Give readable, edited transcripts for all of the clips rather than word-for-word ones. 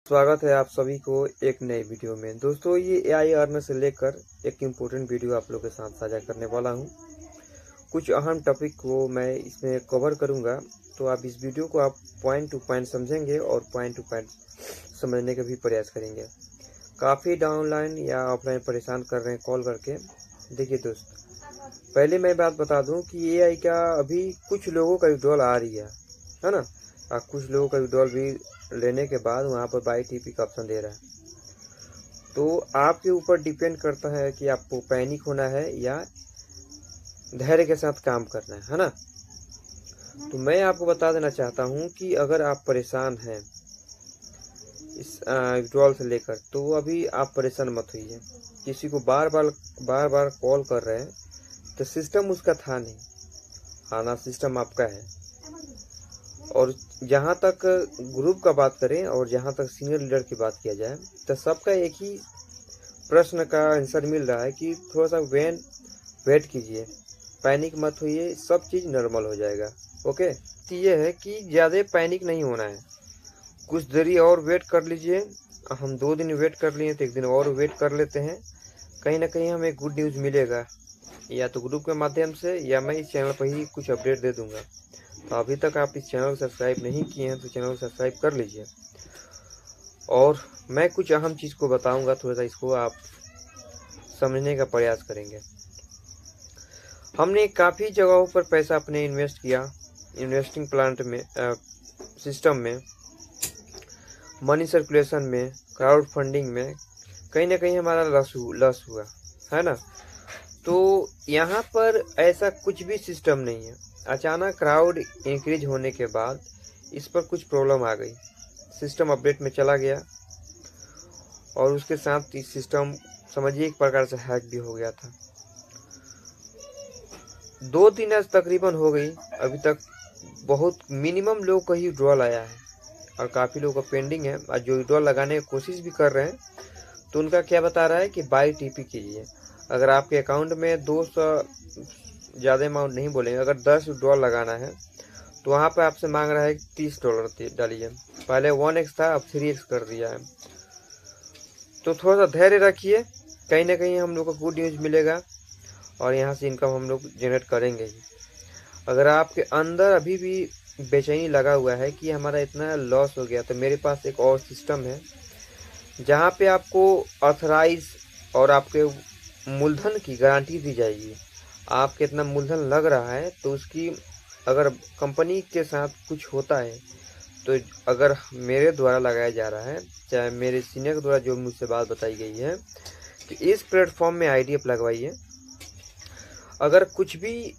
स्वागत है आप सभी को एक नई वीडियो में। दोस्तों, ये एआई अर्न से लेकर एक इम्पोर्टेंट वीडियो आप लोग के साथ साझा करने वाला हूँ। कुछ अहम टॉपिक को मैं इसमें कवर करूँगा, तो आप इस वीडियो को आप पॉइंट टू पॉइंट समझेंगे और पॉइंट टू पॉइंट समझने का भी प्रयास करेंगे। काफ़ी डाउनलाइन या ऑफलाइन परेशान कर रहे हैं कॉल करके। देखिए दोस्त, पहले मैं बात बता दूं कि एआई का अभी कुछ लोगों का विड्रॉल आ रही है ना। कुछ लोगों का विड्रॉल भी लेने के बाद वहाँ पर बाई टीपी का ऑप्शन दे रहा है। तो आपके ऊपर डिपेंड करता है कि आपको पैनिक होना है या धैर्य के साथ काम करना है ना। तो मैं आपको बता देना चाहता हूँ कि अगर आप परेशान हैं इस विड्रॉल से लेकर, तो अभी आप परेशान मत होइए। किसी को बार बार कॉल कर रहे हैं तो सिस्टम उसका था नहीं, आना सिस्टम आपका है। और जहाँ तक ग्रुप का बात करें और जहाँ तक सीनियर लीडर की बात किया जाए, तो सबका एक ही प्रश्न का आंसर मिल रहा है कि थोड़ा सा वेट कीजिए, पैनिक मत होइए, सब चीज़ नॉर्मल हो जाएगा। ओके, तो ये है कि ज़्यादा पैनिक नहीं होना है, कुछ देरी और वेट कर लीजिए। हम 2 दिन वेट कर लिए तो 1 दिन और वेट कर लेते हैं, कहीं ना कहीं हमें गुड न्यूज़ मिलेगा, या तो ग्रुप के माध्यम से या मैं इस चैनल पर ही कुछ अपडेट दे दूंगा। तो अभी तक आप इस चैनल को सब्सक्राइब नहीं किए हैं तो चैनल को सब्सक्राइब कर लीजिए। और मैं कुछ अहम चीज़ को बताऊंगा, थोड़ा सा इसको आप समझने का प्रयास करेंगे। हमने काफ़ी जगहों पर पैसा अपने इन्वेस्ट किया, इन्वेस्टिंग प्लांट में, सिस्टम में, मनी सर्कुलेशन में, क्राउड फंडिंग में, कहीं ना कहीं हमारा लॉस हुआ है ना। तो यहाँ पर ऐसा कुछ भी सिस्टम नहीं है। अचानक क्राउड इंक्रीज होने के बाद इस पर कुछ प्रॉब्लम आ गई, सिस्टम अपडेट में चला गया और उसके साथ इस सिस्टम समझिए एक प्रकार से हैक भी हो गया था। 2 दिन आज तकरीबन हो गई, अभी तक बहुत मिनिमम लोग का ही विड्रॉल आया है और काफ़ी लोगों का पेंडिंग है। और जो विड्रॉल लगाने की कोशिश भी कर रहे हैं तो उनका क्या बता रहा है कि बाई टीपी कीजिए। अगर आपके अकाउंट में 200 ज़्यादा अमाउंट नहीं बोलेंगे, अगर 10 विड्रॉल लगाना है तो वहाँ पे आपसे मांग रहा है $30 डालिए। पहले 1x था, अब 3x कर दिया है। तो थोड़ा सा धैर्य रखिए, कहीं ना कहीं हम लोग को गुड न्यूज़ मिलेगा और यहाँ से इनकम हम लोग जनरेट करेंगे ही। अगर आपके अंदर अभी भी बेचैनी लगा हुआ है कि हमारा इतना लॉस हो गया, तो मेरे पास एक और सिस्टम है जहाँ पे आपको ऑथराइज और आपके मूलधन की गारंटी दी जाएगी। आप कितना मूलधन लग रहा है तो उसकी, अगर कंपनी के साथ कुछ होता है तो अगर मेरे द्वारा लगाया जा रहा है, चाहे मेरे सीनियर द्वारा जो मुझसे बात बताई गई है कि इस प्लेटफॉर्म में आईडी आप लगवाइए, अगर कुछ भी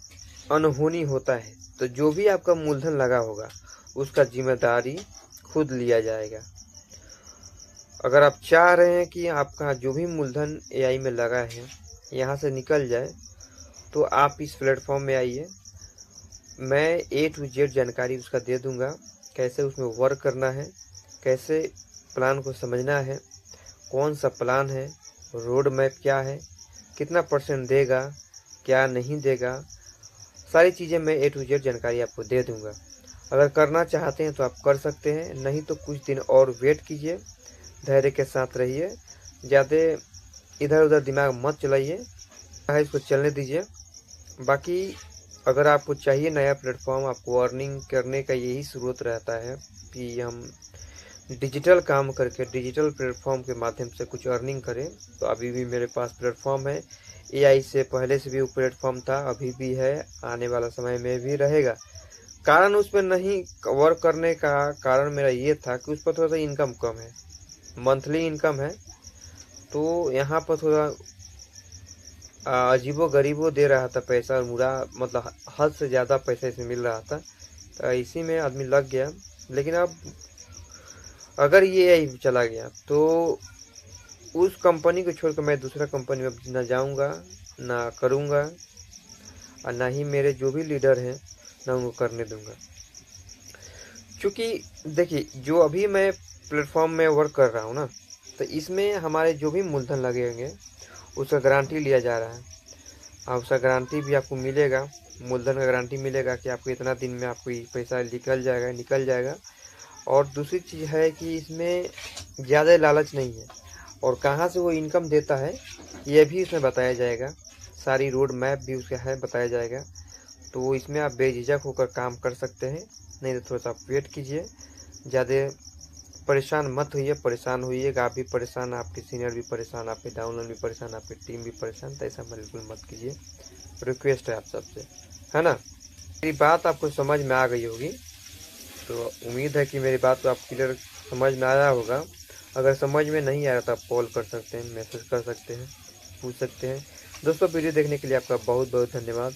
अनहोनी होता है तो जो भी आपका मूलधन लगा होगा उसका जिम्मेदारी खुद लिया जाएगा। अगर आप चाह रहे हैं कि आपका जो भी मूलधन एआई में लगा है यहाँ से निकल जाए, तो आप इस प्लेटफॉर्म में आइए। मैं A to Z जानकारी उसका दे दूंगा, कैसे उसमें वर्क करना है, कैसे प्लान को समझना है, कौन सा प्लान है, रोड मैप क्या है, कितना % देगा, क्या नहीं देगा, सारी चीज़ें मैं A to Z जानकारी आपको दे दूंगा। अगर करना चाहते हैं तो आप कर सकते हैं, नहीं तो कुछ दिन और वेट कीजिए, धैर्य के साथ रहिए, ज़्यादा इधर उधर दिमाग मत चलाइए, इसको चलने दीजिए। बाकी अगर आपको चाहिए नया प्लेटफॉर्म, आपको अर्निंग करने का यही स्रोत रहता है कि हम डिजिटल काम करके डिजिटल प्लेटफॉर्म के माध्यम से कुछ अर्निंग करें, तो अभी भी मेरे पास प्लेटफॉर्म है। एआई से पहले से भी वो प्लेटफॉर्म था, अभी भी है, आने वाला समय में भी रहेगा। कारण उस पर नहीं वर्क करने का कारण मेरा ये था कि उस पर थोड़ा सा इनकम कम है, मंथली इनकम है, तो यहाँ पर थोड़ा अजीबो गरीबो दे रहा था पैसा, और मुरा मतलब हद से ज़्यादा पैसा इसमें मिल रहा था, तो इसी में आदमी लग गया। लेकिन अब अगर ये यही चला गया तो उस कंपनी को छोड़कर मैं दूसरा कंपनी में ना जाऊंगा, ना करूंगा, और ना ही मेरे जो भी लीडर हैं ना उनको करने दूंगा। क्योंकि देखिए, जो अभी मैं प्लेटफॉर्म में वर्क कर रहा हूँ ना, तो इसमें हमारे जो भी मूलधन लगे होंगे उसका गारंटी लिया जा रहा है, और उसका गारंटी भी आपको मिलेगा, मूलधन का गारंटी मिलेगा कि आपको इतना दिन में आपको ये पैसा निकल जाएगा। और दूसरी चीज़ है कि इसमें ज़्यादा लालच नहीं है। और कहाँ से वो इनकम देता है ये भी इसमें बताया जाएगा, सारी रोड मैप भी उसका है बताया जाएगा। तो इसमें आप बेझिझक होकर काम कर सकते हैं, नहीं तो थोड़ा सा आप वेट कीजिए। ज़्यादा परेशान मत होइए, परेशान होइएगा आप भी परेशान, आपके सीनियर भी परेशान, आपके डाउनलाइन भी परेशान, आपकी टीम भी परेशान, तो ऐसा बिल्कुल मत कीजिए। रिक्वेस्ट है आप सबसे, है ना। मेरी बात आपको समझ में आ गई होगी, तो उम्मीद है कि मेरी बात को आप क्लियर समझ में आया होगा। अगर समझ में नहीं आया तो आप कॉल कर सकते हैं, मैसेज कर सकते हैं, पूछ सकते हैं। दोस्तों वीडियो देखने के लिए आपका बहुत बहुत धन्यवाद।